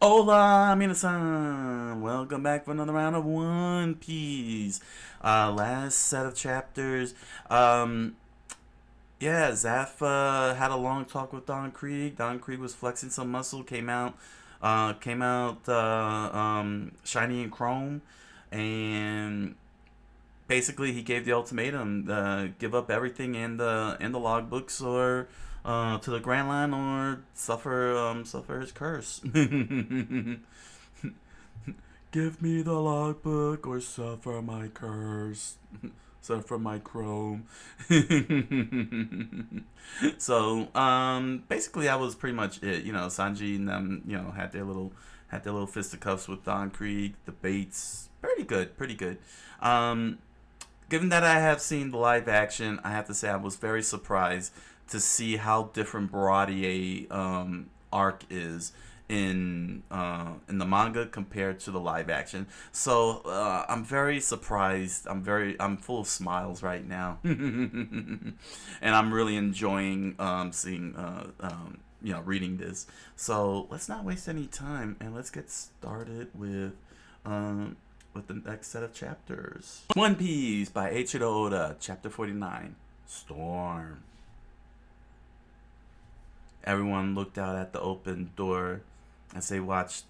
Hola, minasan! Welcome back for another round of One Piece. Last set of chapters. Um, yeah, Zaph had a long talk with Don Krieg. Don Krieg was flexing some muscle. Came out shiny and chrome, and basically he gave the ultimatum: give up everything in the logbooks, or to the Grand Line, or suffer his curse. Give me the logbook or suffer my curse. Suffer my chrome. So, basically that was pretty much it. Sanji and them, had their little fisticuffs with Don Krieg, debates. Pretty good, pretty good. Um, Given that I have seen the live action, I have to say I was very surprised to see how different Baratier arc is in the manga compared to the live action. So I'm very surprised. I'm full of smiles right now, and I'm really enjoying seeing reading this. So let's not waste any time and let's get started um, with the next set of chapters. One Piece by Eiichiro Oda, Chapter 49, Storm. Everyone looked out at the open door as they watched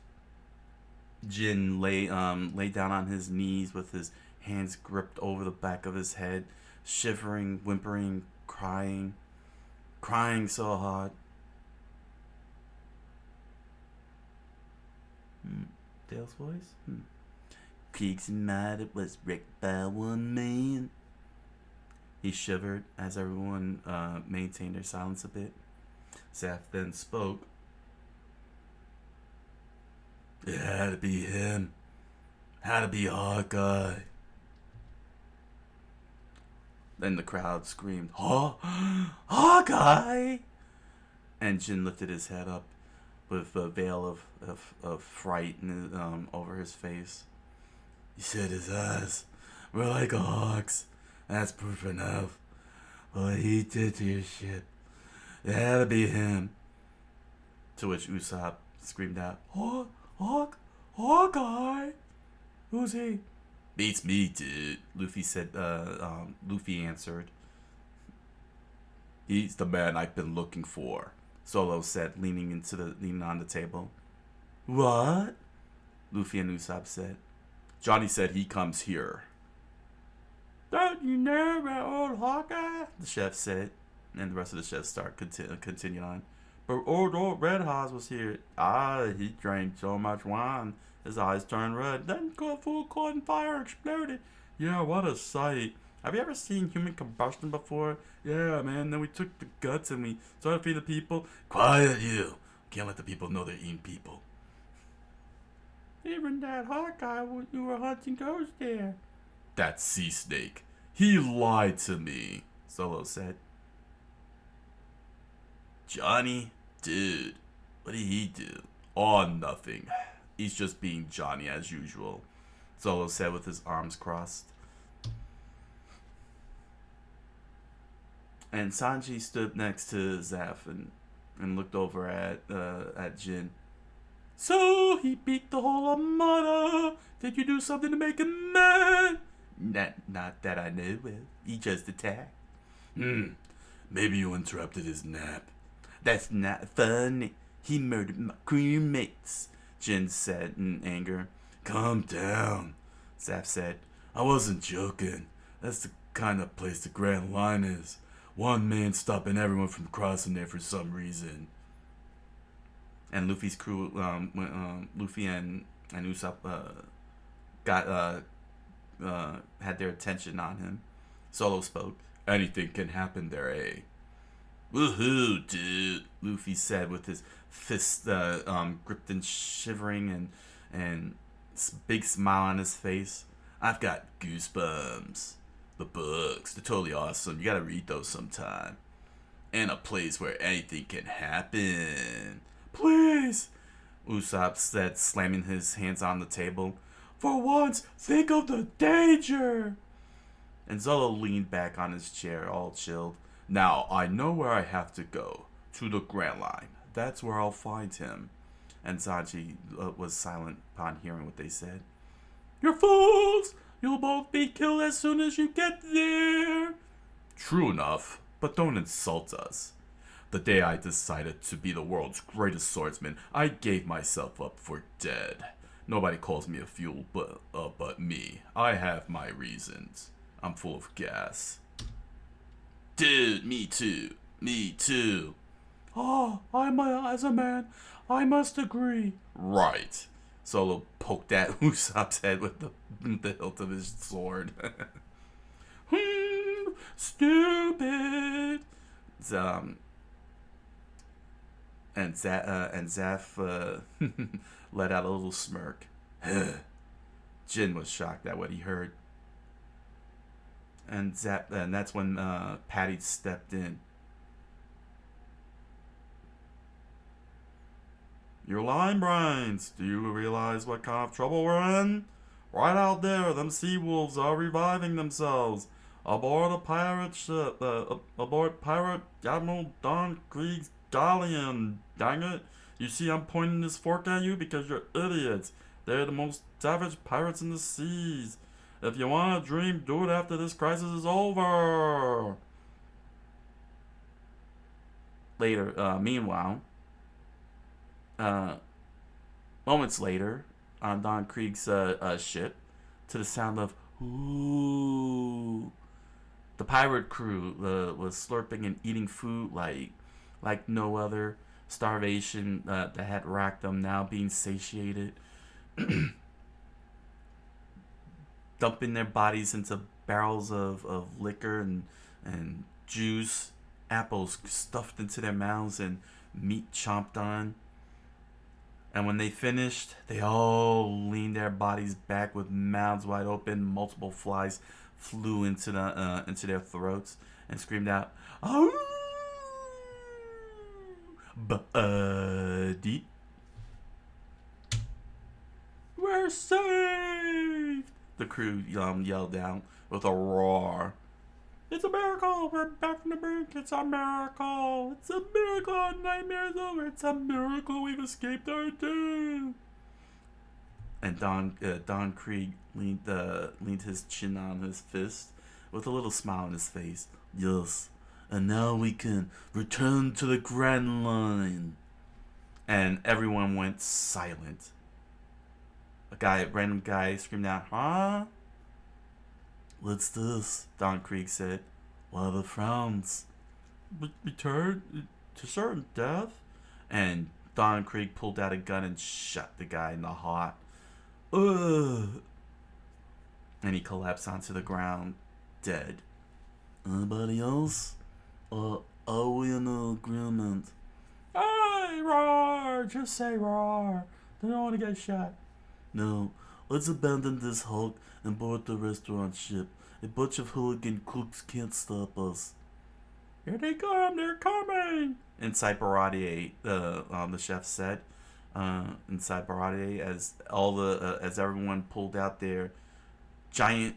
Jin lay down on his knees with his hands gripped over the back of his head, shivering, whimpering, crying so hard. Dale's voice? Peaks and Might was wrecked by one man. He shivered as everyone maintained their silence a bit. Zaph then spoke. It had to be him. Had to be Hawkeye. Then the crowd screamed, "Huh? Hawkeye!" And Jin lifted his head up with a veil of fright over his face. He said his eyes were like a hawk's. That's proof enough. What he did to your ship. It had to be him. To which Usopp screamed out, Hawkeye? Who's he? Beats me, dude. Luffy answered. He's the man I've been looking for, Solo said, leaning on the table. What? Luffy and Usopp said. Johnny said he comes here. Don't you know about old Hawkeye? The chef said, and the rest of the chefs continued on. But old Red House was here. He drank so much wine, his eyes turned red. Then full caught on fire, exploded. Yeah, what a sight. Have you ever seen human combustion before? Yeah, man. Then we took the guts and we started feeding the people. Quiet, you. Can't let the people know they're eating people. Even that Hawkeye you were hunting goes there. That sea snake. He lied to me, Solo said. Johnny? Dude, what did he do? Oh, nothing. He's just being Johnny as usual, Solo said with his arms crossed. And Sanji stood next to Zaph and looked over at Jin. So he beat the whole armada. Did you do something to make him mad? Not that I know of. He just attacked. Maybe you interrupted his nap. That's not funny. He murdered my crewmates, Jin said in anger. Calm down, Zaph said. I wasn't joking. That's the kind of place the Grand Line is. One man stopping everyone from crossing there for some reason. And Luffy's crew, Luffy and Usopp had their attention on him. Solo spoke. Anything can happen there, eh? Woohoo, dude! Luffy said with his fists gripped and shivering and big smile on his face. I've got goosebumps. The books, they're totally awesome. You gotta read those sometime. And a place where anything can happen. Please, Usopp said, slamming his hands on the table. For once, think of the danger. And Zolo leaned back on his chair, all chilled. Now, I know where I have to go. To the Grand Line. That's where I'll find him. And Sanji was silent upon hearing what they said. You're fools! You'll both be killed as soon as you get there! True enough, but don't insult us. The day I decided to be the world's greatest swordsman, I gave myself up for dead. Nobody calls me a fool but me. I have my reasons. I'm full of gas. Dude, me too. Me too. Oh, as a man, I must agree. Right. Solo poked at Usopp's head with the hilt of his sword. Stupid. And Zaf let out a little smirk. Jin was shocked at what he heard. And that's when Patty stepped in. You're lying, brains. Do you realize what kind of trouble we're in? Right out there, them sea wolves are reviving themselves. Aboard a pirate ship, aboard pirate Admiral Don Krieg's galleon. Dang it. You see I'm pointing this fork at you because you're idiots. They're the most savage pirates in the seas. If you want to dream, do it after this crisis is over. Later, meanwhile, moments later, on Don Krieg's ship, to the sound of ooh, the pirate crew was slurping and eating food like no other. Starvation that had racked them now being satiated. Dumping their bodies into barrels of liquor and juice, apples stuffed into their mouths, and meat chomped on. And when they finished, they all leaned their bodies back with mouths wide open. Multiple flies flew into their throats and screamed out, "Oh, buddy, we're saved!" The crew yelled out with a roar. It's a miracle! We're back from the brink! It's a miracle! It's a miracle! Our nightmare's over! It's a miracle we've escaped our doom! And Don Krieg leaned his chin on his fist with a little smile on his face. Yes, and now we can return to the Grand Line. And everyone went silent. A random guy screamed out, "Huh? What's this?" Don Krieg said. "What are the frowns?" Return to certain death? And Don Krieg pulled out a gun and shot the guy in the heart. Ugh. And he collapsed onto the ground, dead. Anybody else? Are we in agreement? Hey, roar! Just say roar. They don't want to get shot. No, let's abandon this hulk and board the restaurant ship. A bunch of hooligan cooks can't stop us. Here they come! They're coming! Inside Baratier, the chef said. Inside Baratier, as everyone pulled out their giant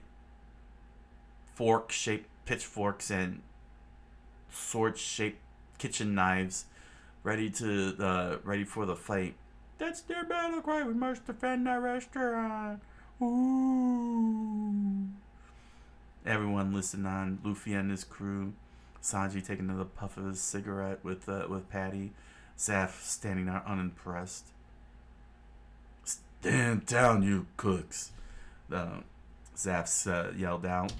fork-shaped pitchforks and sword-shaped kitchen knives, ready for the fight. That's their battle cry. We must defend our restaurant. Ooh. Everyone listened on. Luffy and his crew. Sanji taking another puff of his cigarette with Patty. Zaf standing there unimpressed. Stand down, you cooks. Zaf yelled out.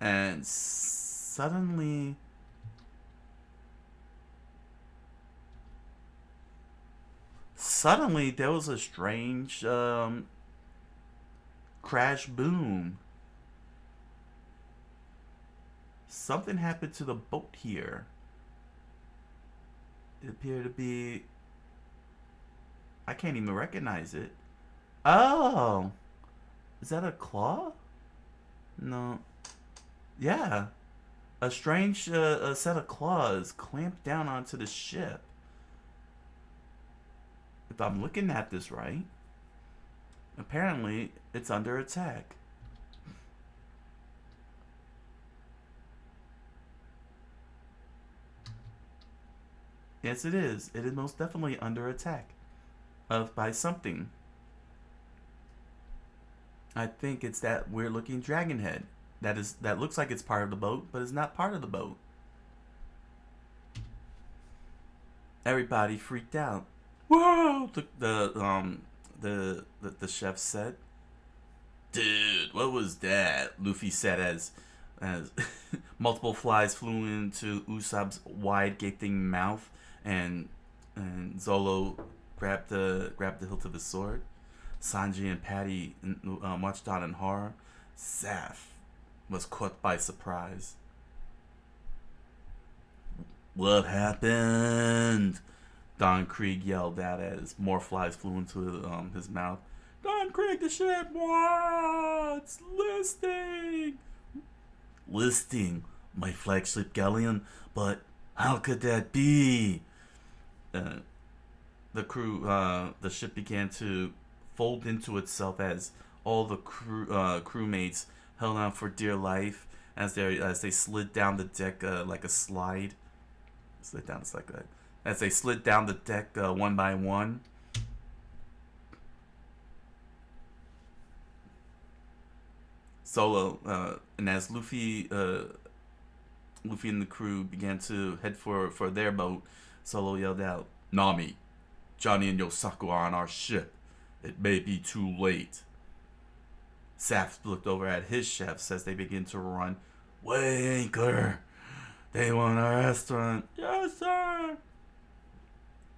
And suddenly there was a strange crash boom. Something happened to the boat here. It appeared to be... I can't even recognize it. Oh! Is that a claw? No. Yeah. A strange set of claws clamped down onto the ship. If I'm looking at this right, apparently it's under attack. Yes, it is. It is most definitely under attack of by something. I think it's that weird looking dragon head. That looks like it's part of the boat, but is not part of the boat. Everybody freaked out. Whoa! The chef said. Dude, what was that? Luffy said as multiple flies flew into Usopp's wide gaping mouth, and Zolo grabbed the hilt of his sword. Sanji and Patty marched on in horror. Saf was caught by surprise. What happened? Don Krieg yelled out as more flies flew into his mouth. Don Krieg, the ship, what's listing? Listing my flagship galleon, but how could that be? Uh, the ship began to fold into itself as all the crewmates held on for dear life as they slid down the deck like a slide. Slid down, it's like that. As they slid down the deck one by one. Solo and as Luffy and the crew began to head for their boat, Solo yelled out, "Nami, Johnny and Yosaku are on our ship. It may be too late." Saf looked over at his chefs as they began to run. "Weigh anchor! They want our restaurant." "Yes, sir."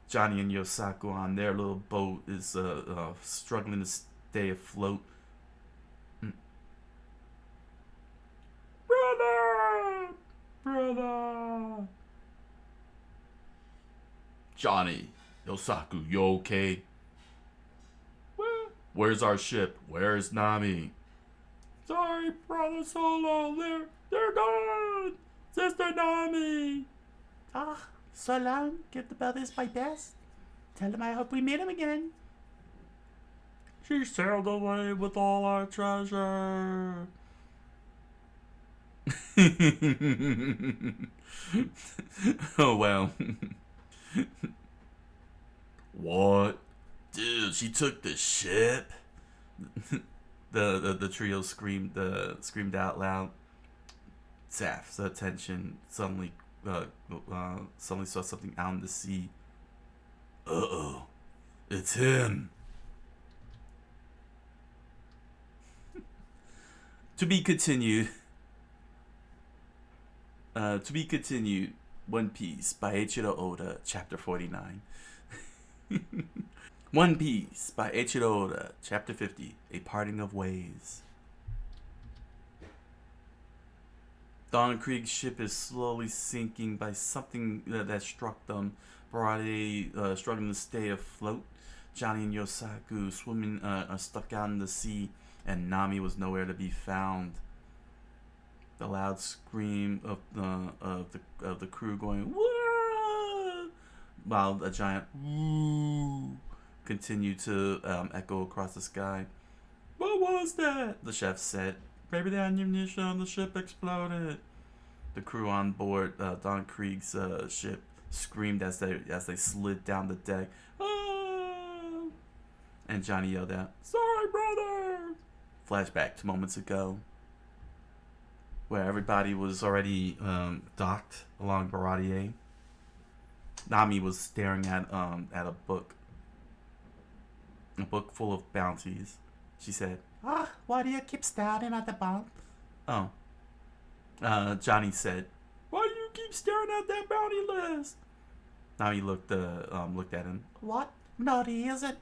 Johnny and Yosaku on their little boat is struggling to stay afloat. Brother! Brother! "Johnny, Yosaku, you okay?" "Where's our ship? Where's Nami?" "Sorry, Brother Solo. They're gone. Sister Nami." "Ah, so long. Give the brothers my best. Tell them I hope we meet them again." "She sailed away with all our treasure." Oh, well. "What? Dude, she took the ship?" the trio screamed out loud. Saf's attention suddenly saw something out in the sea. Uh-oh, it's him. To be continued. To be continued. One Piece by Eiichiro Oda, Chapter 49. One Piece by Eiichiro Oda, Chapter 50, A Parting of Ways. Don Krieg's ship is slowly sinking by something that struck them. Barade struggling to stay afloat. Johnny and Yosaku swimming stuck out in the sea, and Nami was nowhere to be found. The loud scream of the crew going "Whoa!" while a giant "woo" continued to echo across the sky. "What was that?" the chef said. "Maybe the ammunition on the ship exploded." The crew on board Don Krieg's ship screamed as they slid down the deck. "Ah!" And Johnny yelled out, "Sorry, brother!" Flashback to moments ago, where everybody was already docked along Baradier. Nami was staring at a book full of bounties. She said, "Ah, why do you keep staring at the bounty?" "Oh," Johnny said, "Why do you keep staring at that bounty list?" Nami looked at him. "What? No, he isn't."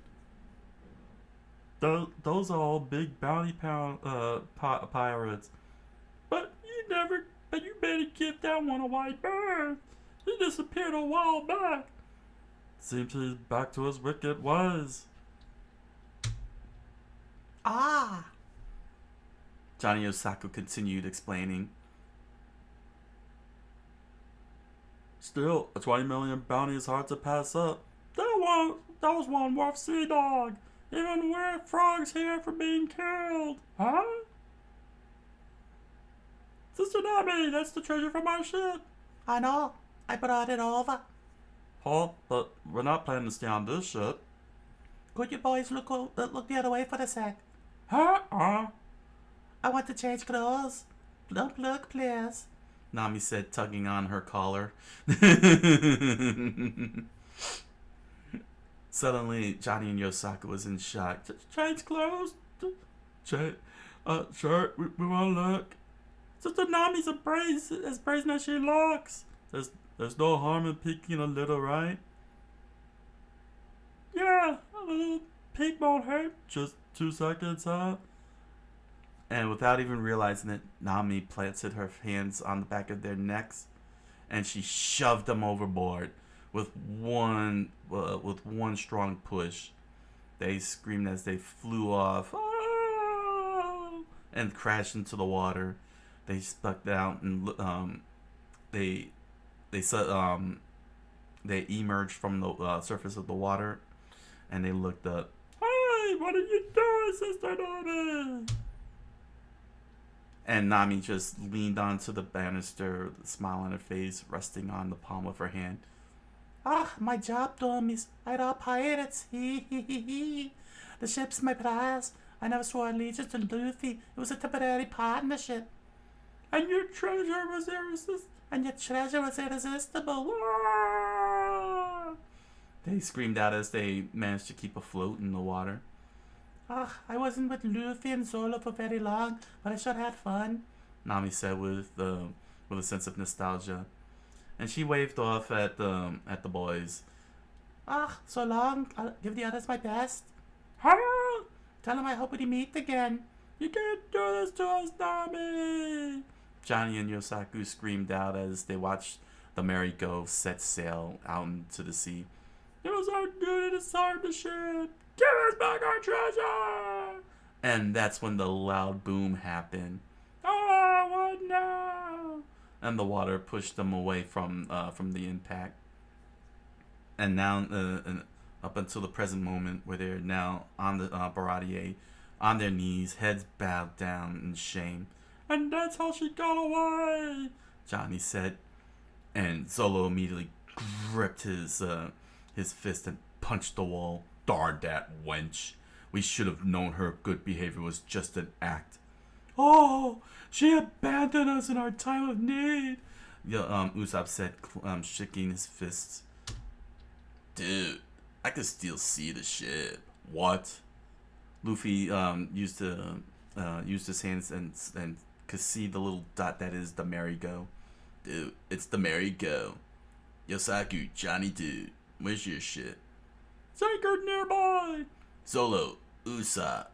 Those are all big bounty pirates. But you better give that one a wide berth. He disappeared a while back. Seems he's back to his wicked ways." "Ah." Johnny Yosaku continued explaining. "Still, a 20 million bounty is hard to pass up. That was one worth Sea Dog. Even we're frogs here for being killed. Huh? Sister Nami, that's the treasure from our ship." "I know. I brought it over." Huh? But we're not planning to stay on this ship. Could you boys look the other way for a sec? Huh? I want to change clothes. Look, please. Nami said, tugging on her collar. Suddenly, Johnny and Yosaku was in shock. Change clothes? Sure, we want to look. Sister Nami's as brazen as she looks. There's no harm in peeking a little, right? Yeah, a little peek won't hurt. Just 2 seconds, huh? And without even realizing it, Nami planted her hands on the back of their necks, and she shoved them overboard with one strong push. They screamed as they flew off, "Ah!" and crashed into the water. They stuck down and they emerged from the surface of the water, and they looked up. Hey, what are you doing, Sister Nami? And Nami just leaned onto the banister, the smile on her face, resting on the palm of her hand. Ah, my job, dummies. I'd all pirates. The ship's my prize. I never swore allegiance to Luffy. It was a temporary partnership. And your treasure was irresistible. Ah! They screamed out as they managed to keep afloat in the water. I wasn't with Luffy and Zolo for very long, but I sure had fun, Nami said with a sense of nostalgia. And she waved off at the boys. So long. I'll give the others my best. Tell them I hope we meet again. You can't do this to us, Nami! Johnny and Yosaku screamed out as they watched the merry-go set sail out into the sea. It was our duty to serve the ship. Give us back our treasure! And that's when the loud boom happened. Oh, what now? And the water pushed them away from the impact. And now, up until the present moment, where they're now on the baratier, on their knees, heads bowed down in shame. And that's how she got away, Johnny said. And Zolo immediately gripped his fist and punched the wall. Darn that wench. We should have known her good behavior was just an act. Oh, she abandoned us in our time of need, Usopp said, shaking his fists. Dude, I could still see the ship. What? Luffy used his hands and could see the little dot that is the merry-go. Dude, it's the merry-go. Yosaku, Johnny dude, where's your ship? Anchored nearby. Zolo, Usopp.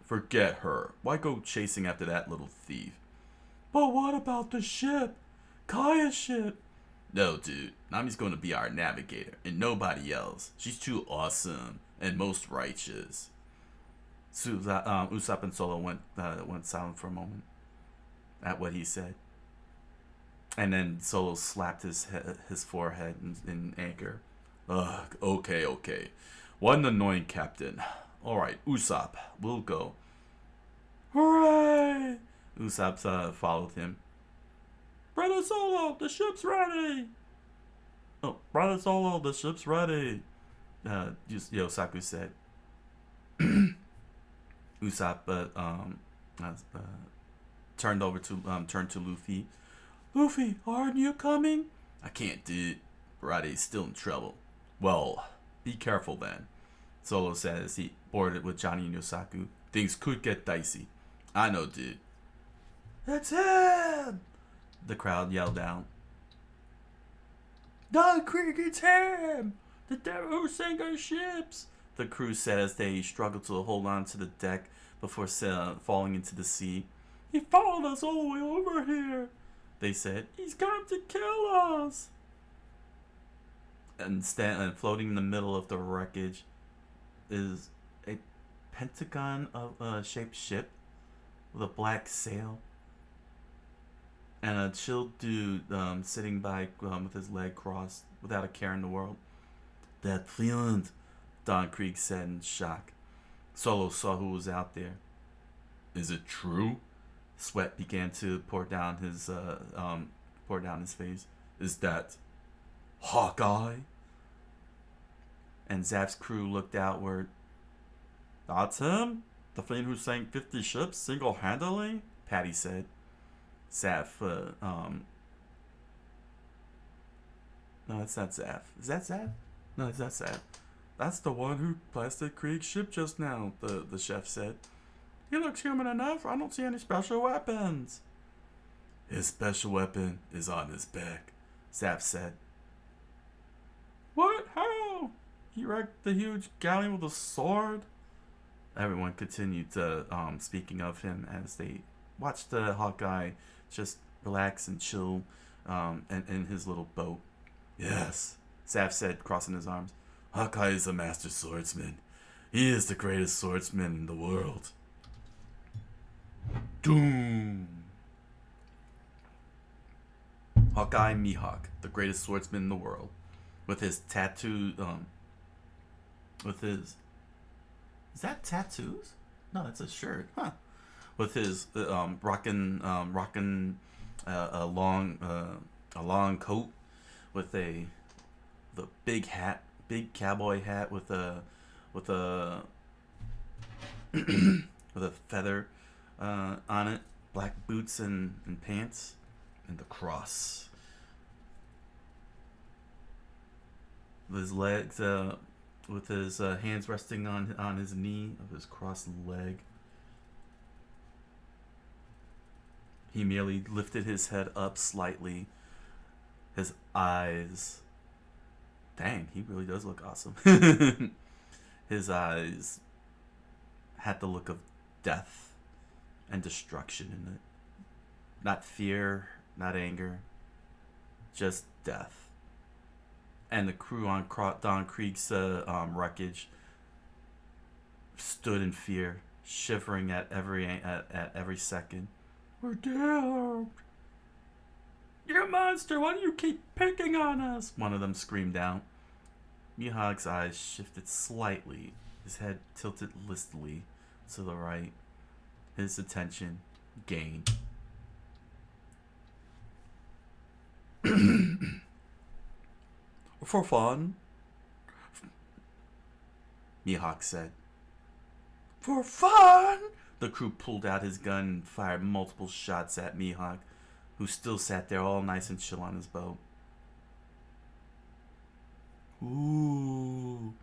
Forget her. Why go chasing after that little thief? But what about the ship? Kaya's ship. No, dude. Nami's going to be our navigator and nobody else. She's too awesome and most righteous. Usopp and Zolo went silent for a moment at what he said. And then Zolo slapped his forehead in anger. Ugh, okay. What an annoying captain. Alright, Usopp, we'll go. Hooray! Usopp followed him. Brother Zolo, the ship's ready! Oh, Brother Zolo, the ship's ready! Yosaku said. Usopp turned to Luffy. Luffy, aren't you coming? I can't, dude. Barate's still in trouble. Well, be careful then, Zolo said as he boarded with Johnny and Yosaku. Things could get dicey. I know, dude. It's him! The crowd yelled out. Don Krieg, it's him! The devil who sank our ships! The crew said as they struggled to hold on to the deck before falling into the sea. He followed us all the way over here, they said. He's come to kill us! And floating in the middle of the wreckage is a pentagon of shaped ship with a black sail and a chill dude sitting by with his leg crossed without a care in the world. That feeling, Don Krieg said in shock. Zolo saw who was out there. Is it true? Sweat began to pour down his face. Is that Hawkeye? and Zap's crew looked outward. That's him? The fiend who sank 50 ships single-handedly? Patty said. Zap, no, it's not Zap. Is that Zap? No, it's not Zap. That's the one who blasted Krieg's ship just now, the chef said. He looks human enough. I don't see any special weapons. His special weapon is on his back, Zap said. What? How? He wrecked the huge galleon with a sword? Everyone continued to speaking of him as they watched the Hawkeye just relax and chill in his little boat. Yes, Zap said, crossing his arms. Hawkeye is a master swordsman. He is the greatest swordsman in the world. Doom! Hawkeye Mihawk, the greatest swordsman in the world, with his tattoo, with his, is that tattoos? No, that's a shirt, huh? With his rocking a long coat with the big hat, big cowboy hat with a with a feather on it, black boots and pants, and the cross. With his legs, with his hands resting on his knee of his crossed leg. He merely lifted his head up slightly. His eyes... Dang, he really does look awesome. His eyes had the look of death and destruction in it. Not fear, not anger, just death. And the crew on Don Krieg's wreckage stood in fear, shivering at every second. We're doomed. You're a monster. Why do you keep picking on us? One of them screamed out. Mihawk's eyes shifted slightly, his head tilted listily to the right. His attention gained. For fun, Mihawk said. For fun? The crew pulled out his gun and fired multiple shots at Mihawk, who still sat there all nice and chill on his boat. Ooh.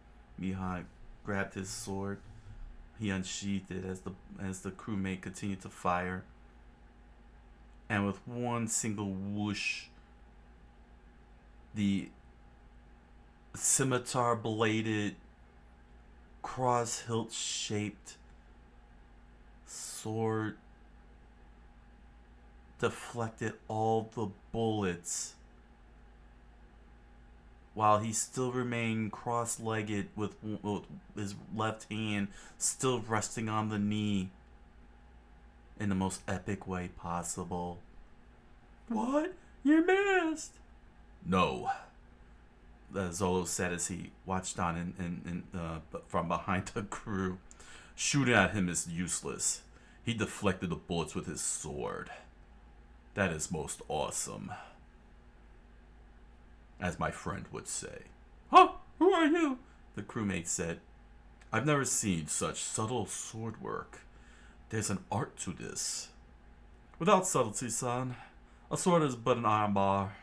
Mihawk grabbed his sword. He unsheathed it as the crewmate continued to fire. And with one single whoosh, the scimitar-bladed, cross-hilt-shaped sword deflected all the bullets while he still remained cross-legged with his left hand still resting on the knee in the most epic way possible. What? You missed! No, Zolo said as he watched on from behind the crew. Shooting at him is useless. He deflected the bullets with his sword. That is most awesome. As my friend would say. Huh? Who are you? The crewmate said. I've never seen such subtle sword work. There's an art to this. Without subtlety, son. A sword is but an iron bar.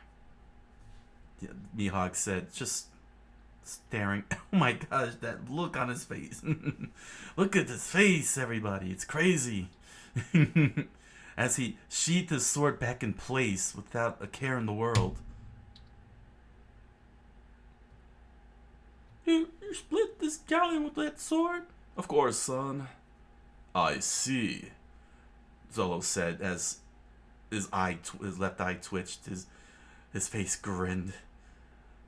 Mihawk said, just staring. Oh my gosh, that look on his face. Look at his face, everybody. It's crazy. As he sheathed his sword back in place without a care in the world. You split this galleon with that sword? Of course, son. I see, Zolo said as his left eye twitched, his face grinned.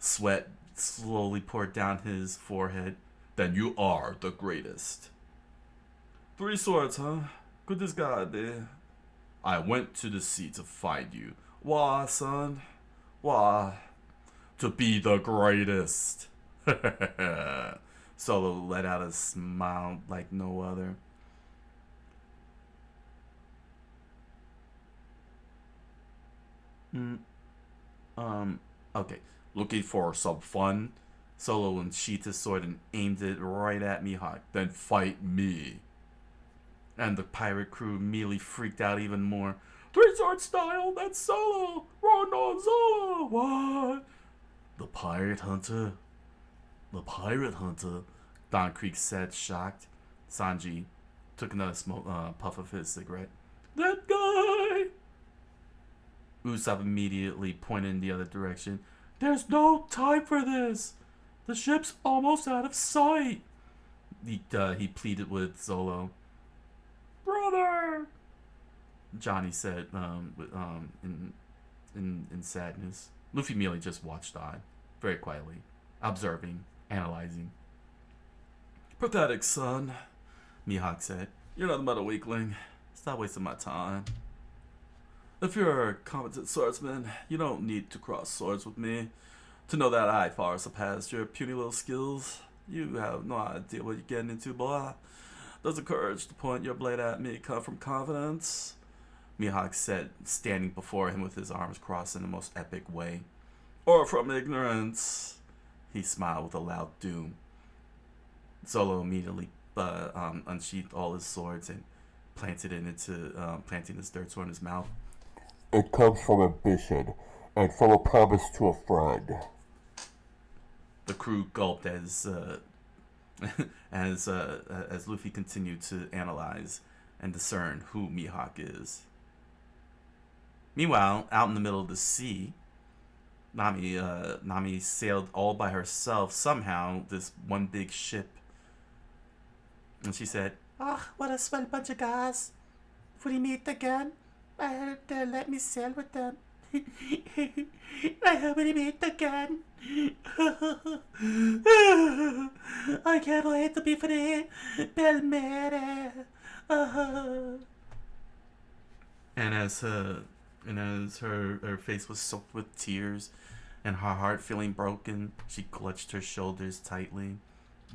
Sweat slowly poured down his forehead. Then you are the greatest. 3 swords, huh? Good as God, eh? I went to the sea to find you. Why, son? Why? To be the greatest. Solo let out a smile like no other. Okay. Looking for some fun? Solo unsheathed his sword and aimed it right at Mihawk. Then fight me. And the pirate crew immediately freaked out even more. Three sword style, that's Solo! Run on Solo! What? The pirate hunter? The pirate hunter? Don Creek said, shocked. Sanji took another puff of his cigarette. That guy! Usopp immediately pointed in the other direction. There's no time for this! The ship's almost out of sight! He pleaded with Zolo. Brother! Johnny said in sadness. Luffy merely just watched on, very quietly, observing, analyzing. Pathetic, son, Mihawk said. You're nothing but a weakling. Stop wasting my time. If you're a competent swordsman, you don't need to cross swords with me to know that I far surpass your puny little skills. You have no idea what you're getting into, boy. Does the courage to point your blade at me come from confidence? Mihawk said, standing before him with his arms crossed in the most epic way. Or from ignorance? He smiled with a loud doom. Zolo immediately unsheathed all his swords and planting his third sword in his mouth. It comes from ambition and from a promise to a friend. The crew gulped as Luffy continued to analyze and discern who Mihawk is. Meanwhile, out in the middle of the sea, Nami sailed all by herself somehow, this one big ship. And she said, what a swell bunch of guys. If we meet again, I hope they'll let me sail with them. I hope we meet again. I can't wait to be free. Belmere. And as her face was soaked with tears and her heart feeling broken, she clutched her shoulders tightly,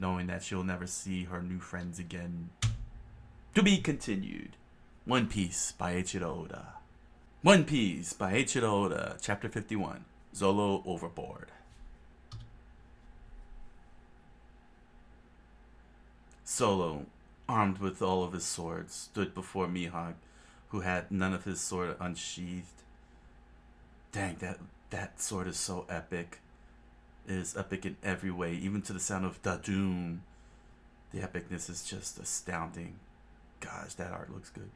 knowing that she'll never see her new friends again. To be continued. One Piece by Eiichiro Oda. One Piece by Eiichiro Oda, Chapter 51, Zolo Overboard. Solo, armed with all of his swords, stood before Mihawk, who had none of his sword unsheathed. Dang, that sword is so epic. It is epic in every way, even to the sound of Da-doom. The epicness is just astounding. Gosh, that art looks good.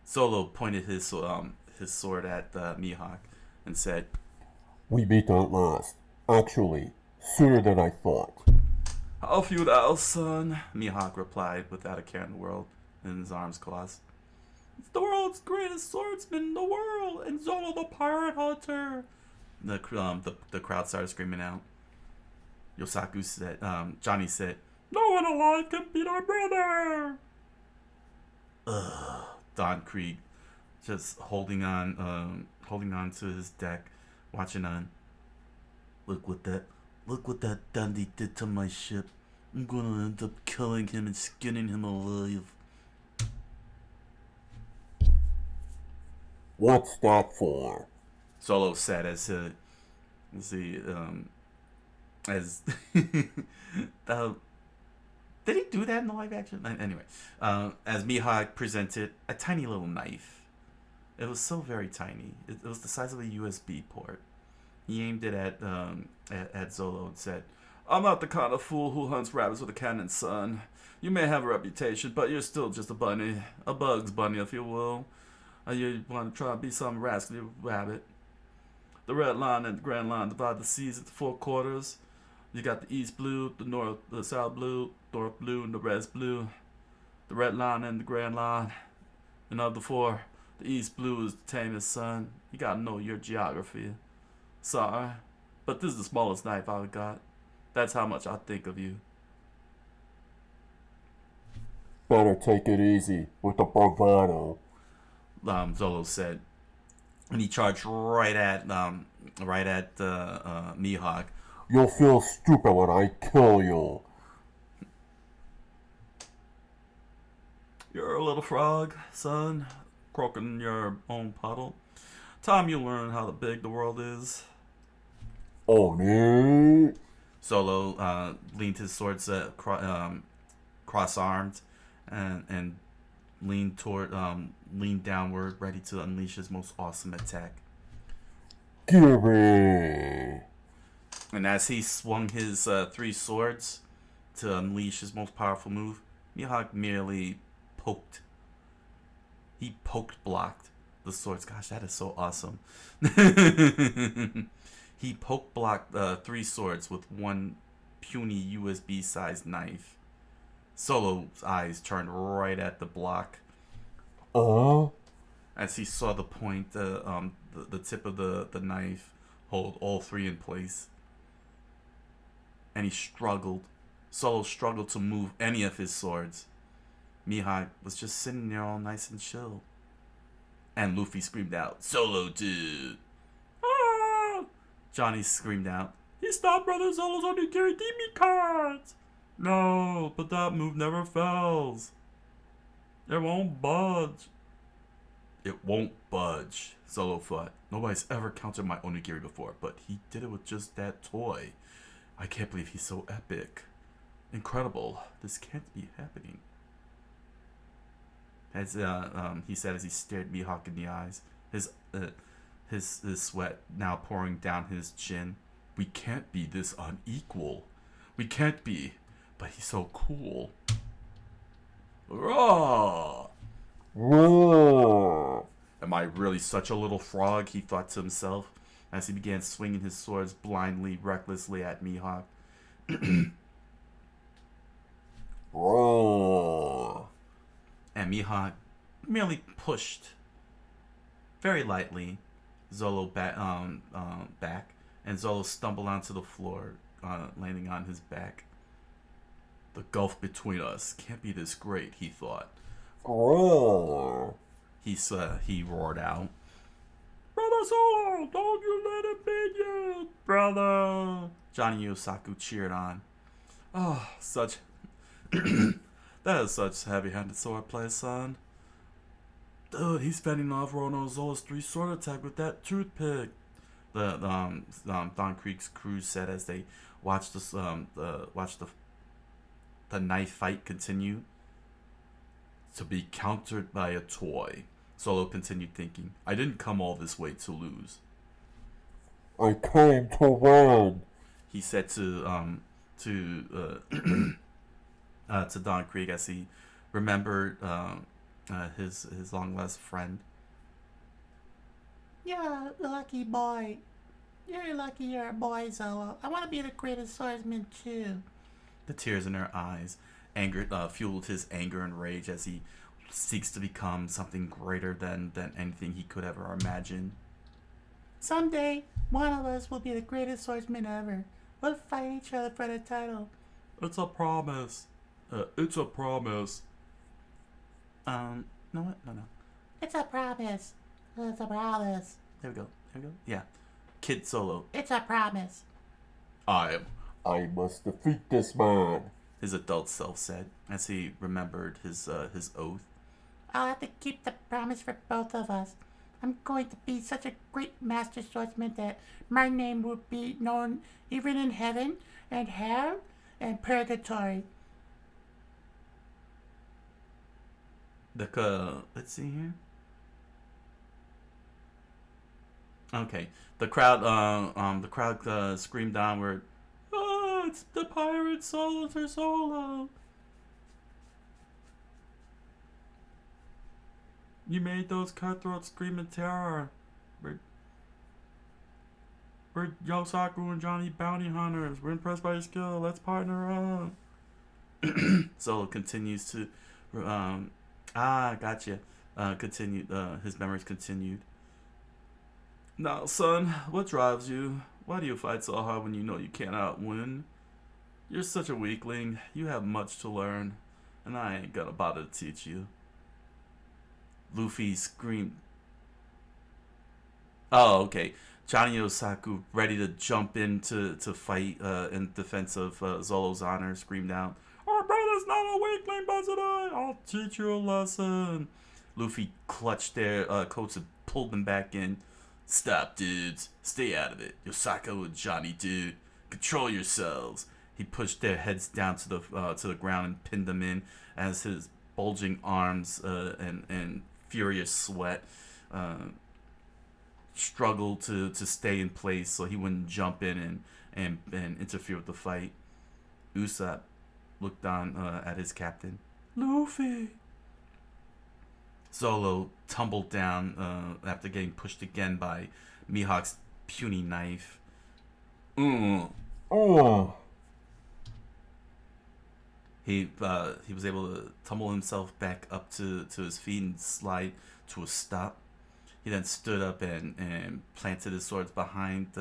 Solo pointed his sword at Mihawk and said, We meet at last. Actually, sooner than I thought. How futile, son, Mihawk replied without a care in the world, and his arms crossed. It's the world's greatest swordsman in the world, and Zolo the pirate hunter. The crowd started screaming out. Yosaku said, Johnny said, no one alive can beat our brother. Don Krieg, just holding on to his deck, watching on. Look what that dandy did to my ship. I'm gonna end up killing him and skinning him alive. What's that for? Solo said as did he do that in the live action? Anyway, as Mihawk presented a tiny little knife. It was so very tiny. It was the size of a USB port. He aimed it at Zolo and said, I'm not the kind of fool who hunts rabbits with a cannon, son. You may have a reputation, but you're still just a bunny. A Bugs Bunny, if you will. You want to try to be some rascally rabbit. The red line and the grand line divide the seas into 4 quarters. You got the east blue, the south blue, north blue, and the west blue. The red line and the grand line. And of the 4, the east blue is the tamest, son. You gotta know your geography. Sorry, but this is the smallest knife I've got. That's how much I think of you. Better take it easy with the bravado, Zolo said, and he charged right at Mihawk. You'll feel stupid when I kill you. You're a little frog, son, croaking in your own puddle. Time you learn how big the world is. Oni. Zolo leaned his swords cross-armed and leaned downward, ready to unleash his most awesome attack. Gibby. And as he swung his three swords to unleash his most powerful move, Mihawk merely poked. He poked blocked the swords. Gosh, that is so awesome. He poke blocked three swords with one puny USB-sized knife. Solo's eyes turned right at the block as he saw the point, the tip of the knife hold all three in place. And he struggled. Solo struggled to move any of his swords. Mihawk was just sitting there all nice and chill. And Luffy screamed out, "Solo, dude!" Ah! Johnny screamed out, "He stopped Brother Zolo's Onigiri Demi cards!" No, but that move never fails. It won't budge. It won't budge, Zolo thought. Nobody's ever countered my Onigiri before, but he did it with just that toy. I can't believe he's so epic. Incredible. This can't be happening. As he said as he stared Mihawk in the eyes, his sweat now pouring down his chin. We can't be this unequal. We can't be. But he's so cool. Raw! Roar. Am I really such a little frog? He thought to himself as he began swinging his swords blindly, recklessly at Mihawk. Roar. And Mihawk merely pushed very lightly Zolo back, and Zolo stumbled onto the floor, landing on his back. The gulf between us can't be this great, he thought. Roar. He roared out, "Brother Zolo, don't you let him beat you, brother!" Johnny Yosaku cheered on. Oh, such... That is such heavy-handed swordplay, son. Dude, he's fending off Rono Zola's three-sword attack with that toothpick. The Don Creek's crew said as they watched the knife fight continue to be countered by a toy. Solo continued thinking, I didn't come all this way to lose. I came to win. He said to Don Krieg as he remembered his long lost friend. You're a lucky boy. You're lucky you're a boy, Zolo. I want to be the greatest swordsman too. The tears in her eyes fueled his anger and rage as he seeks to become something greater than anything he could ever imagine. Someday, one of us will be the greatest swordsman ever. We'll fight each other for the title. It's a promise. It's a promise. No, what? No. It's a promise. It's a promise. There we go. Yeah. Kid Solo. It's a promise. I must defeat this man. His adult self said as he remembered his oath. I'll have to keep the promise for both of us. I'm going to be such a great master swordsman that my name will be known even in heaven and hell and purgatory. Let's see here. Okay, the crowd screamed downward. Oh, it's the pirate Solo for Solo. You made those cutthroats scream in terror. We're Yosaku and Johnny bounty hunters. We're impressed by your skill. Let's partner up. Solo continues to, gotcha. Continued. His memories continued. Now, son, what drives you? Why do you fight so hard when you know you cannot win? You're such a weakling. You have much to learn, and I ain't gonna bother to teach you. Luffy screamed. Oh, okay. Johnny Yosaku, ready to jump in to fight in defense of Zolo's honor, screamed out, "Our brother's not a weakling, Bazadai! I'll teach you a lesson." Luffy clutched their coats and pulled them back in. Stop, dudes. Stay out of it. Yosako and Johnny, dude. Control yourselves. He pushed their heads down to the ground and pinned them in as his bulging arms and furious sweat struggled to stay in place so he wouldn't jump in and interfere with the fight. Usopp looked on at his captain. Luffy. Zolo tumbled down after getting pushed again by Mihawk's puny knife. He was able to tumble himself back up to his feet and slide to a stop. He then stood up and planted his swords behind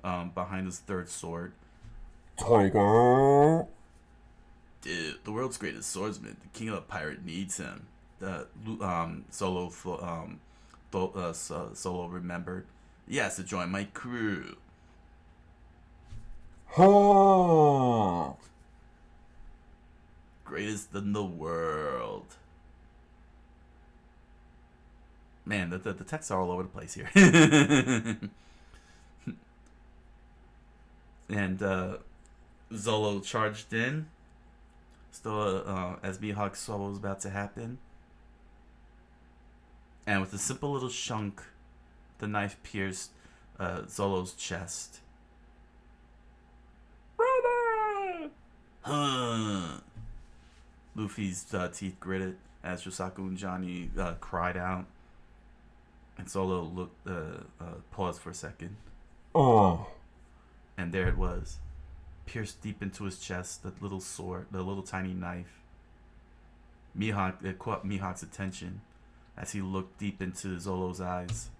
behind his third sword. Tiger. Dude, the world's greatest swordsman, the king of the pirate, needs him. Solo remembered. He has to join my crew. Ha! Greatest in the world. Man, the texts are all over the place here. And Zolo charged in. Still, as Mihawk saw what was about to happen. And with a simple little shunk, the knife pierced Zolo's chest. Brother! Huh. Luffy's teeth gritted as Yosaku and Johnny cried out. And Zolo looked, paused for a second. And there it was. Pierced deep into his chest, the little sword, the little tiny knife. It caught Mihawk's attention as he looked deep into Zolo's eyes.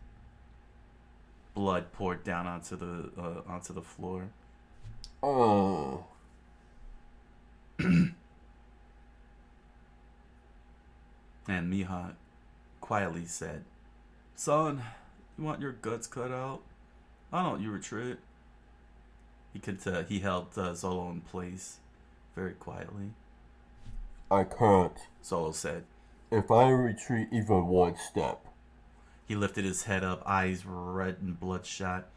Blood poured down onto the floor. And Mihawk quietly said, "Son, you want your guts cut out? Why don't you retreat?" He held Zolo in place very quietly. I can't. Zolo said. If I retreat even one step. He lifted his head up, eyes red and bloodshot,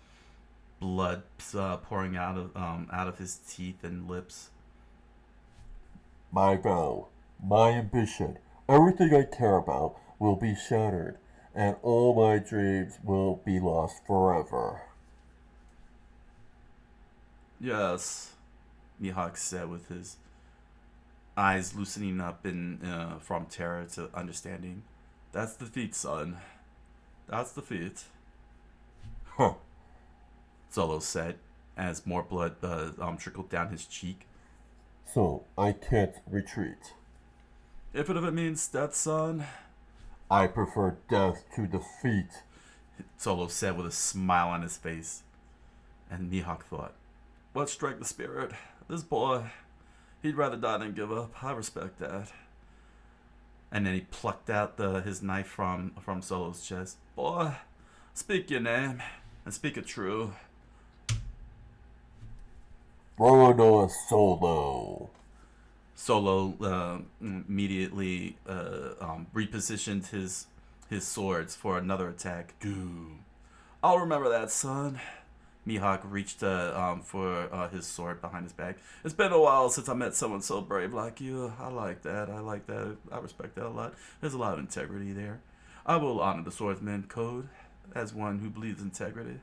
blood pouring out of his teeth and lips. My vow, my ambition, everything I care about will be shattered, and all my dreams will be lost forever. Yes, Mihawk said with his eyes loosening up from terror to understanding. That's defeat, son. That's defeat. Huh. Zolo said as more blood trickled down his cheek. So, I can't retreat. If it means death, son. I prefer death to defeat, Zolo said with a smile on his face. And Mihawk thought, what strike the spirit? This boy, he'd rather die than give up. I respect that. And then he plucked out his knife from Zolo's chest. Boy, speak your name, and speak it true. Bruno Solo. Solo immediately repositioned his swords for another attack. Goo. I'll remember that, son. Mihawk reached for his sword behind his back. It's been a while since I met someone so brave like you. I like that. I respect that a lot. There's a lot of integrity there. I will honor the swordsman code as one who believes in integrity.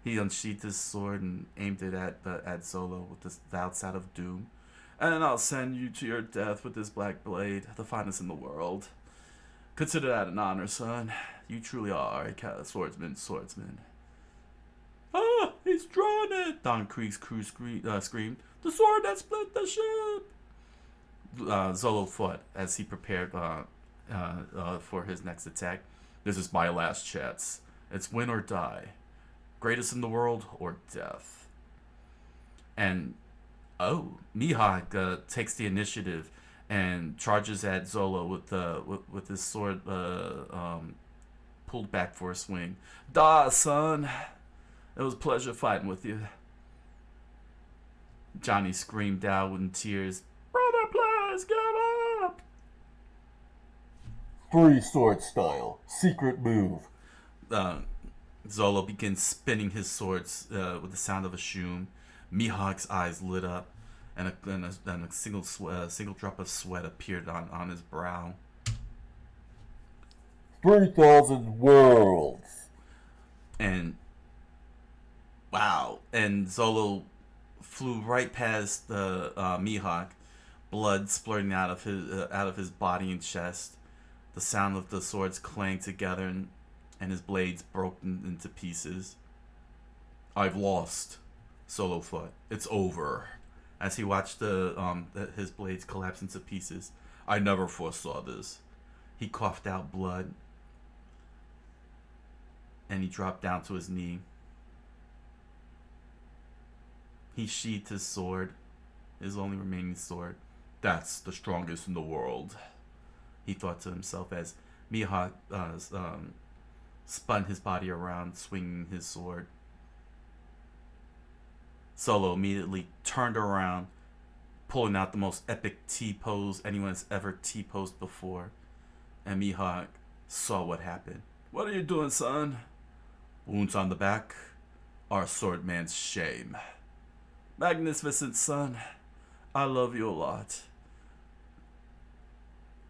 He unsheathed his sword and aimed it at Zolo with the outside of doom. And I'll send you to your death with this black blade, the finest in the world. Consider that an honor, son. You truly are a swordsman. Ah, he's drawn it! Don Krieg's crew screamed. The sword that split the ship! Zolo fought as he prepared for his next attack. This is my last chance. It's win or die. Greatest in the world or death. And Mihawk takes the initiative and charges at Zolo with his sword pulled back for a swing. Da, son! It was a pleasure fighting with you. Johnny screamed out in tears. Brother, please give up! 3 sword style. Secret move. Zolo begins spinning his swords with the sound of a shoom. Mihawk's eyes lit up, and a single drop of sweat appeared on his brow. 3,000 worlds. And wow! And Zolo flew right past the Mihawk, blood splurting out of his body and chest. The sound of the swords clanged together, and his blades broke into pieces. I've lost, Solo thought. It's over. As he watched his blades collapse into pieces. I never foresaw this. He coughed out blood, and he dropped down to his knee. He sheathed his sword, his only remaining sword. That's the strongest in the world, he thought to himself as Mihawk spun his body around, swinging his sword. Solo immediately turned around, pulling out the most epic T-pose anyone has ever T-posed before. And Mihawk saw what happened. What are you doing, son? Wounds on the back are a swordman's shame. Magnificent, son. I love you a lot.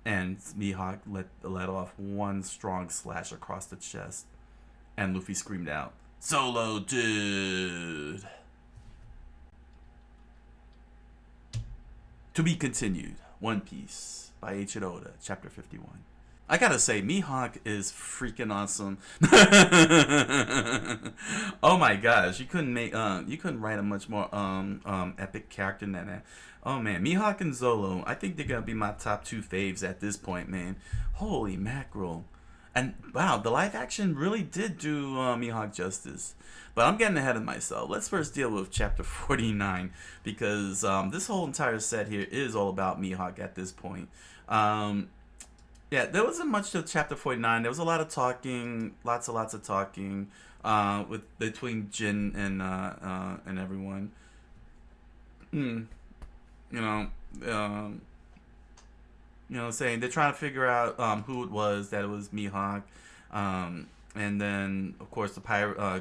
And Mihawk let off one strong slash across the chest. And Luffy screamed out, Solo, dude! To be continued. One Piece by H. Oda, Chapter 51. I gotta say, Mihawk is freaking awesome. Oh my gosh, you couldn't write a much more epic character than that. Oh man, Mihawk and Zolo, I think they're gonna be my top 2 faves at this point, man. Holy mackerel. And wow, the live action really did do Mihawk justice. But I'm getting ahead of myself. Let's first deal with Chapter 49, because this whole entire set here is all about Mihawk at this point. Yeah, there wasn't much to Chapter 49. There was a lot of talking, lots of talking between Jin and everyone. Saying they're trying to figure out who it was, that it was Mihawk. And then, of course, the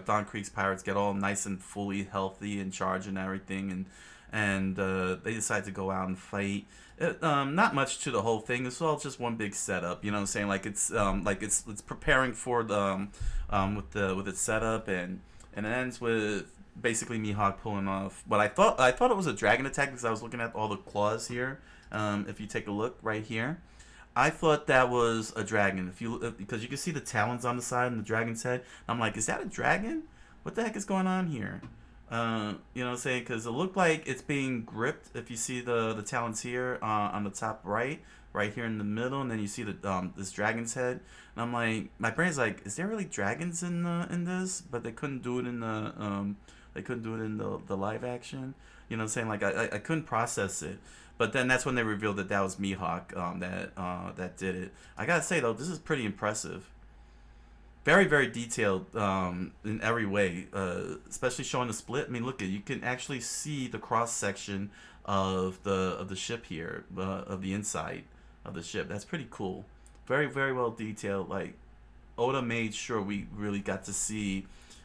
Don Creek's pirates get all nice and fully healthy and charged and everything, and they decide to go out and fight. Not much to the whole thing. It's all just one big setup. You know what I'm saying? Like it's preparing for the with its setup, and it ends with basically Mihawk pulling off what I thought it was a dragon attack, because I was looking at all the claws here. If you take a look right here, I thought that was a dragon. Because you can see the talons on the side and the dragon's head. I'm like, is that a dragon? What the heck is going on here? You know what I'm saying? Because it looked like it's being gripped. If you see the talons here on the top right here in the middle, and then you see this dragon's head. And I'm like, my brain's like, is there really dragons in this? But they couldn't do it in the live action. You know what I'm saying? Like I couldn't process it. But then that's when they revealed that was Mihawk that did it. I gotta say though, this is pretty impressive. Very, very detailed in every way, especially showing the split. I mean, look, you can actually see the cross section of the ship here, of the inside of the ship. That's pretty cool. Very, very well detailed. Like Oda made sure we really got to see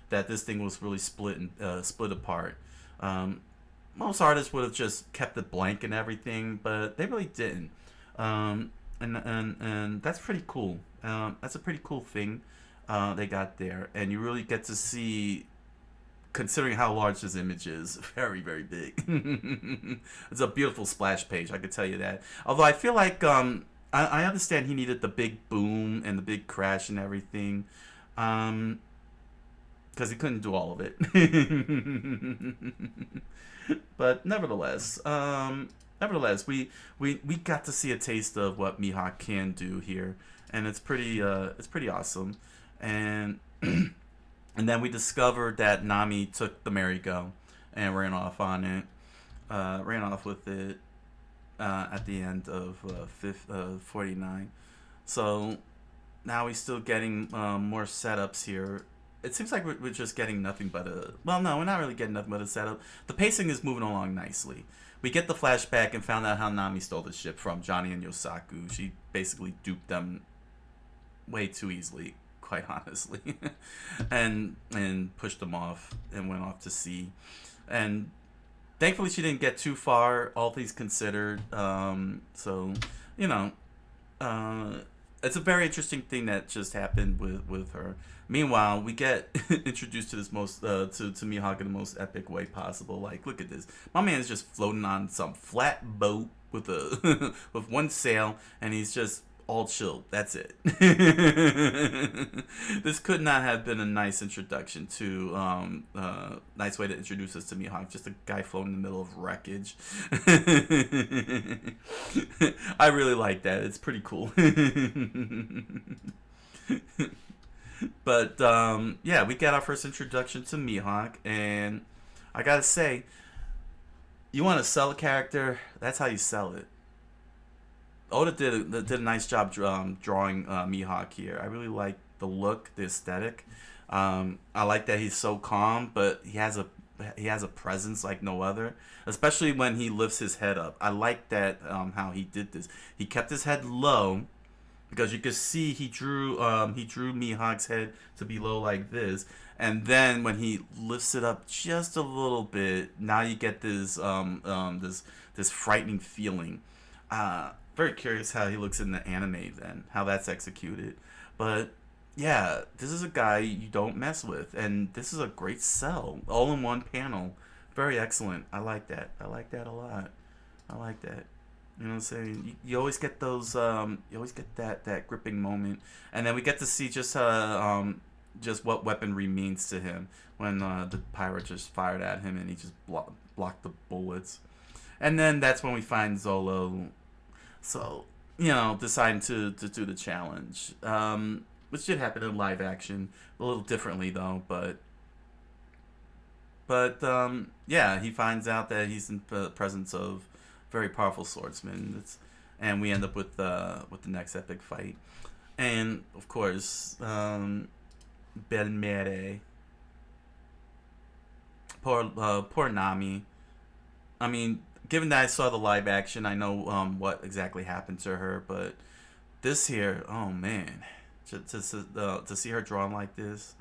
that this thing was really split apart. Most artists would have just kept it blank and everything, but they really didn't. And that's pretty cool. That's a pretty cool thing they got there, and you really get to see, considering how large this image is, very, very big. It's a beautiful splash page, I could tell you that. Although I feel like I understand he needed the big boom and the big crash and everything, because he couldn't do all of it. But nevertheless, we got to see a taste of what Mihawk can do here, and it's pretty awesome. And and then we discovered that Nami took the merry-go and ran off with it at the end of 49. So now we're still getting more setups here. It seems like we're just getting nothing but a... Well, no, we're not really getting nothing but a setup. The pacing is moving along nicely. We get the flashback and found out how Nami stole the ship from Johnny and Yosaku. She basically duped them way too easily. quite honestly, and pushed him off and went off to sea. And thankfully, she didn't get too far, all things considered. So, you know, uh, it's a very interesting thing that just happened with her. Meanwhile, we get introduced to this most to Mihawk in the most epic way possible. Like, look at this. My man is just floating on some flat boat with a with one sail, and he's just all chilled. That's it. This could not have been a nice introduction to nice way to introduce us to Mihawk. Just a guy floating in the middle of wreckage. I really like that. It's pretty cool. But yeah, we got our first introduction to Mihawk, and I gotta say, you want to sell a character, that's how you sell it. Oda did a nice job drawing Mihawk here. I really like the look, the aesthetic. I like that he's so calm, but he has a presence like no other. Especially when he lifts his head up. I like that how he did this. He kept his head low, because you could see he drew Mihawk's head to be low like this, and then when he lifts it up just a little bit, now you get this this frightening feeling. Very curious how he looks in the anime then, how that's executed. But yeah, this is a guy you don't mess with, and this is a great sell, all in one panel. Very excellent. I like that. I like that a lot. I like that. You know what I'm saying? You always get those. You always get that gripping moment, and then we get to see just what weaponry means to him when the pirate just fired at him and he just blocked the bullets, and then that's when we find Zolo. So deciding to do the challenge, which did happen in live action a little differently though, but yeah, he finds out that he's in the presence of very powerful swordsman. And we end up with the next epic fight, and of course, Belmere. Poor Nami. I mean, given that I saw the live action, I know what exactly happened to her, but this here, oh man, to see her drawn like this,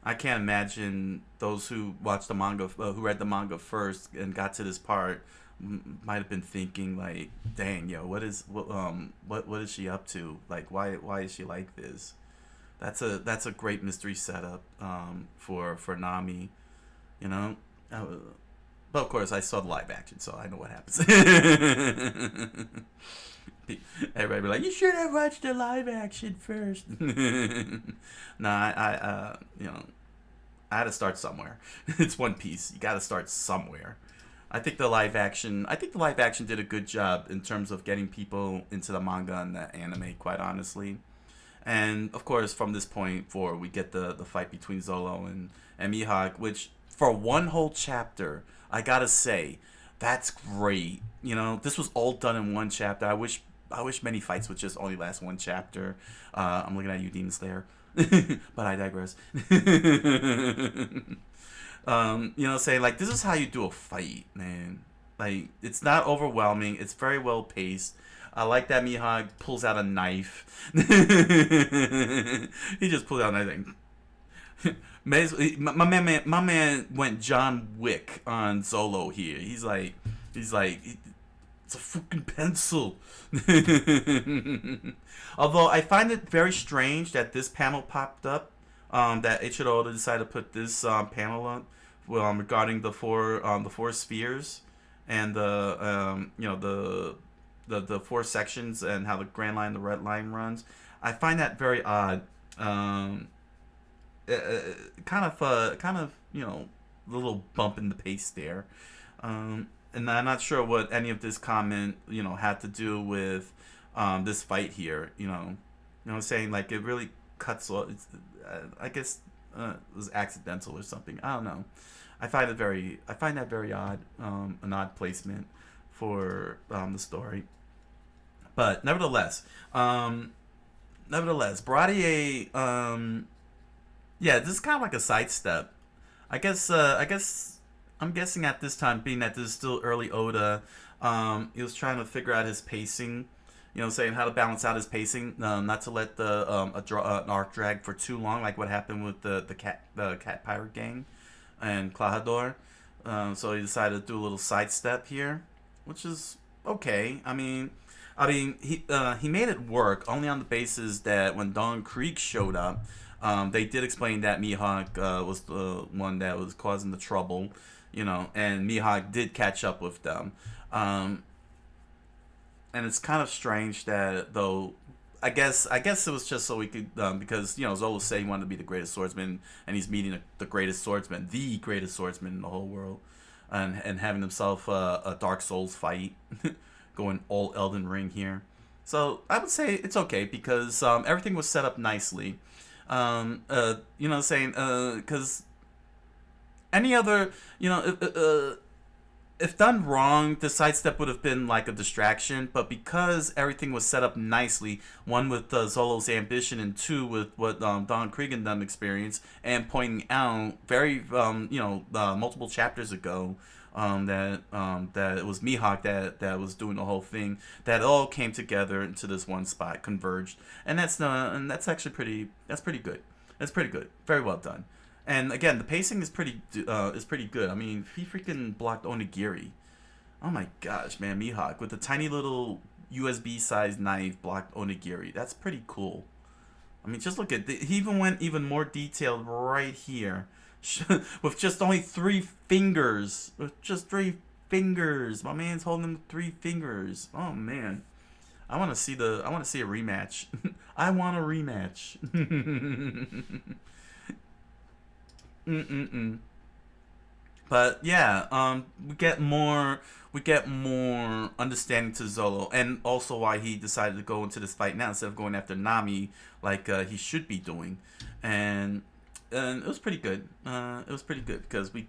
I can't imagine those who watched the manga, who read the manga first and got to this part, might have been thinking like, dang, what is she up to? Like, why is she like this? That's a great mystery setup for Nami, you know. But of course, I saw the live action, so I know what happens. Everybody be like, you should have watched the live action first. Nah, I had to start somewhere. It's One Piece. You got to start somewhere. I think the live action did a good job in terms of getting people into the manga and the anime, quite honestly. And of course, from this point forward, we get the fight between Zolo and Mihawk, which for one whole chapter, I gotta say, that's great. This was all done in one chapter. I wish many fights would just only last one chapter. I'm looking at you, Demon Slayer, but I digress. Saying like, this is how you do a fight, man. Like, it's not overwhelming. It's very well paced. I like that Mihawk pulls out a knife. He just pulls out a knife. My man went John Wick on Zolo here. He's like, it's a fucking pencil. Although I find it very strange that this panel popped up. That Eiichiro Oda decided to put this panel up, regarding the four spheres and the four sections and how the Grand Line, the Red Line runs. I find that very odd. Kind of a little bump in the pace there. And I'm not sure what any of this comment had to do with this fight here. Saying like it really cuts off. I guess it was accidental or something. I don't know. I find that very odd. An odd placement for the story. But nevertheless, Baratier. Yeah, this is kind of like a sidestep. I guess I'm guessing at this time, being that this is still early Oda, he was trying to figure out his pacing, saying how to balance out his pacing, not to let an arc drag for too long, like what happened with the cat pirate gang and Clahador. So he decided to do a little sidestep here, which is okay. He made it work only on the basis that when Don Krieg showed up, they did explain that Mihawk was the one that was causing the trouble, and Mihawk did catch up with them. And it's kind of strange that, though, I guess it was just so we could, because Zolo said he wanted to be the greatest swordsman, and he's meeting the greatest swordsman, the greatest swordsman in the whole world, and having himself a Dark Souls fight, going all Elden Ring here. So I would say it's okay because everything was set up nicely. Saying because any other, if done wrong, the sidestep would have been like a distraction. But because everything was set up nicely, one with Zolo's ambition, and two with what Don Krieg and them experienced, and pointing out very, multiple chapters ago, that it was Mihawk that was doing the whole thing. That all came together into this one spot, converged, and that's actually pretty. That's pretty good. That's pretty good. Very well done. And again, the pacing is pretty good. I mean, he freaking blocked Onigiri. Oh my gosh, man, Mihawk with the tiny little USB-sized knife blocked Onigiri. That's pretty cool. I mean, just look at he even went even more detailed right here, with just only 3 fingers. With just 3 fingers, my man's holding them 3 fingers. Oh man, I want to see a rematch. I want a rematch. But yeah, we get more understanding to Zolo, and also why he decided to go into this fight now instead of going after Nami like he should be doing, and it was pretty good. It was pretty good because we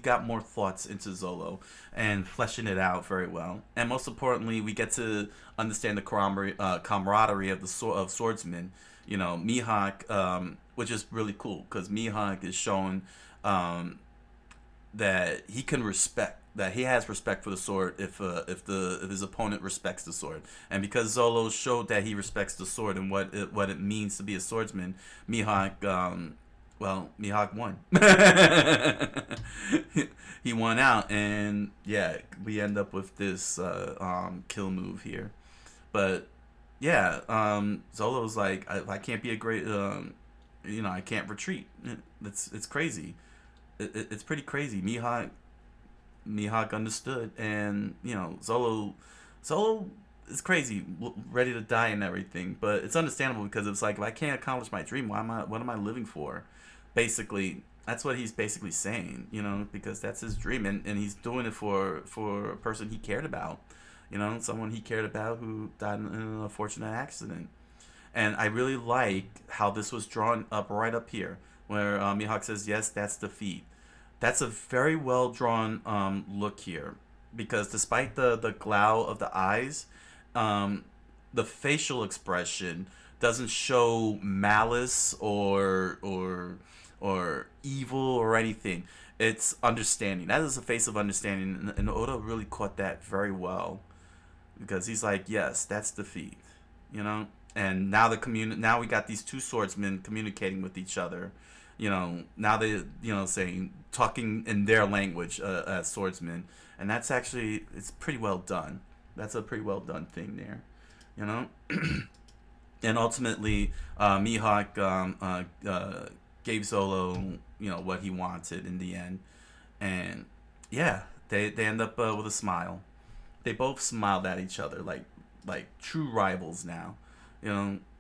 got more thoughts into Zolo and fleshing it out very well, and most importantly, we get to understand the camaraderie of of swordsmen. Mihawk, which is really cool because Mihawk is showing that he can that he has respect for the sword if his opponent respects the sword, and because Zolo showed that he respects the sword and what it means to be a swordsman, Mihawk Mihawk won. He won out, and yeah, we end up with this kill move here, but. Yeah, Zolo's like, I can't be a great, I can't retreat. It's crazy. It's pretty crazy. Mihawk understood, and Zolo is crazy, ready to die and everything. But it's understandable because it's like, if I can't accomplish my dream, what am I living for? Basically, that's what he's basically saying, because that's his dream, and he's doing it for a person he cared about. Someone he cared about who died in an unfortunate accident. And I really like how this was drawn up right up here, where Mihawk says, yes, that's defeat. That's a very well drawn look here, because despite the glow of the eyes, the facial expression doesn't show malice or evil or anything. It's understanding. That is a face of understanding, and Oda really caught that very well. Because he's like, yes, that's defeat, and now now we got these 2 swordsmen communicating with each other, now they, talking in their language as swordsmen, and that's actually, it's pretty well done. That's a pretty well done thing there, and ultimately, Mihawk gave Zolo, what he wanted in the end, and yeah, they end up with a smile. They both smiled at each other like true rivals now,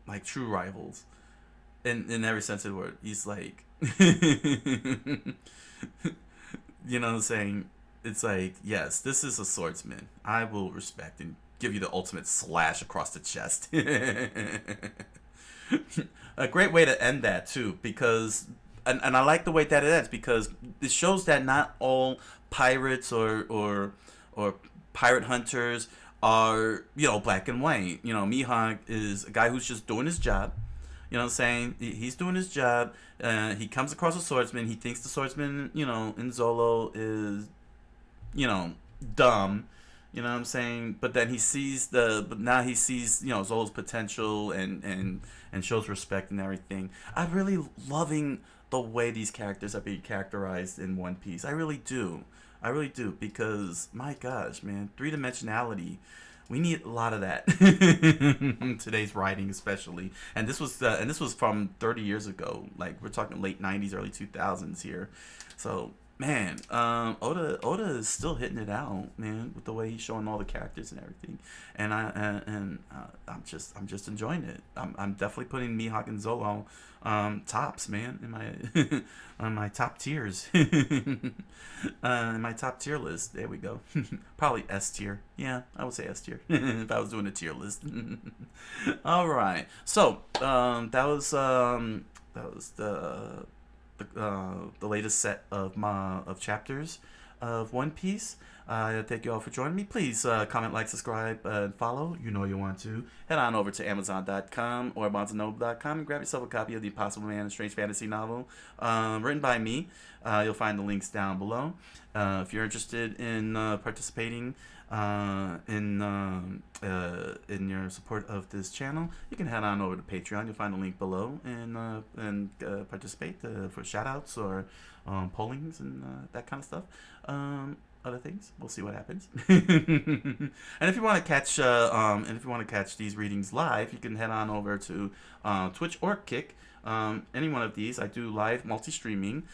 like true rivals, in every sense of the word. He's like, saying, it's like, yes, this is a swordsman. I will respect and give you the ultimate slash across the chest. A great way to end that too, because and I like the way that it ends, because it shows that not all pirates or pirate hunters are, black and white. Mihawk is a guy who's just doing his job. Saying? He's doing his job. He comes across a swordsman. He thinks the swordsman, in Zolo is, dumb. You know what I'm saying? But then but now he sees, Zolo's potential and shows respect and everything. I'm really loving the way these characters are being characterized in One Piece. I really do. I really do, because my gosh, man, three dimensionality. We need a lot of that in today's writing, especially. And this was from 30 years ago. Like, we're talking late 90s, early 2000s here. So, man, Oda is still hitting it out, man, with the way he's showing all the characters and everything. I'm just enjoying it. I'm definitely putting Mihawk and Zolo tops, man, in my on my top tiers. In my top tier list. There we go. Probably S tier. Yeah, I would say S tier if I was doing a tier list. All right. So that was the latest set of chapters of One Piece. Thank you all for joining me. Please comment, like, subscribe, and follow. You know you want to. Head on over to Amazon.com or BarnesandNoble.com and grab yourself a copy of The Impossible Man, a strange fantasy novel written by me. You'll find the links down below. If you're interested in participating in your support of this channel, you can head on over to Patreon. You'll find the link below and participate for shoutouts or pollings and that kind of stuff. Other things, we'll see what happens. And if you want to catch these readings live, you can head on over to Twitch or Kick. Any one of these. I do live multi-streaming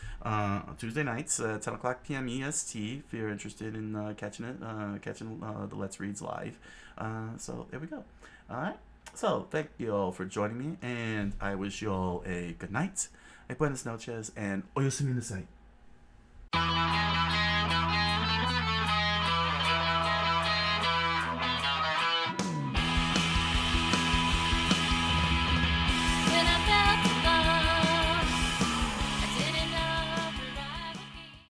Tuesday nights, 10 o'clock p.m. EST, if you're interested in catching the Let's Reads live. So there we go. All right. So thank you all for joining me, and I wish you all a good night, a buenas noches, and oyasumi nasai.